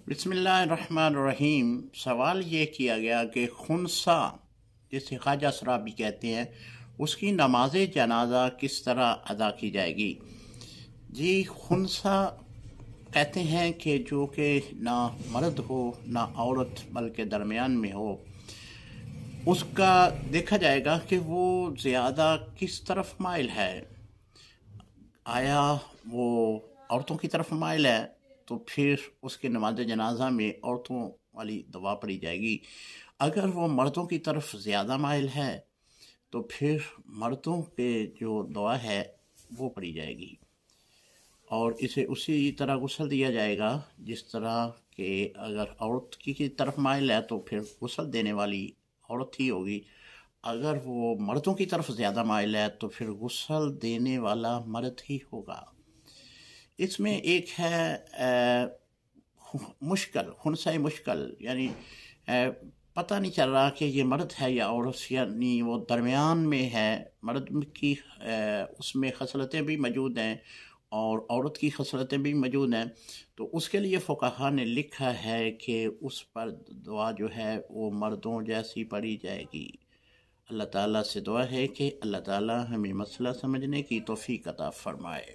बिस्मिल्लाहिर्रहमानिर्रहीम। सवाल ये किया गया कि खुनसा जिसे ख्वाजा सराबी कहते हैं उसकी नमाज जनाजा किस तरह अदा की जाएगी। जी, खुनसा कहते हैं कि जो कि ना मर्द हो ना औरत बल्कि दरमियान में हो, उसका देखा जाएगा कि वो ज़्यादा किस तरफ माइल है। आया वो औरतों की तरफ माइल है तो फिर उसके नमाज जनाजा में औरतों वाली दुआ पढ़ी जाएगी। अगर वो मर्दों की तरफ ज़्यादा माइल है तो फिर मर्दों के जो दुआ है वो पढ़ी जाएगी और इसे उसी तरह गुस्ल दिया जाएगा जिस तरह के अगर औरत की तरफ माइल है तो फिर गुस्ल देने वाली औरत ही होगी। अगर वो मर्दों की तरफ ज़्यादा माइल है तो फिर गुस्ल देने वाला मर्द ही होगा। इसमें एक है मुश्किल, खुनसा मुश्किल, यानी पता नहीं चल रहा कि ये मर्द है या औरत, यानी वो दरमियान में है। मर्द की उसमें खसलतें भी मौजूद हैं और औरत की खसलतें भी मौजूद हैं, तो उसके लिए फ़ुक़हा ने लिखा है कि उस पर दुआ जो है वो मर्दों जैसी पढ़ी जाएगी। अल्लाह ताला से दुआ है कि अल्लाह ताला हमें मसला समझने की तौफ़ीक़ अता फ़रमाए।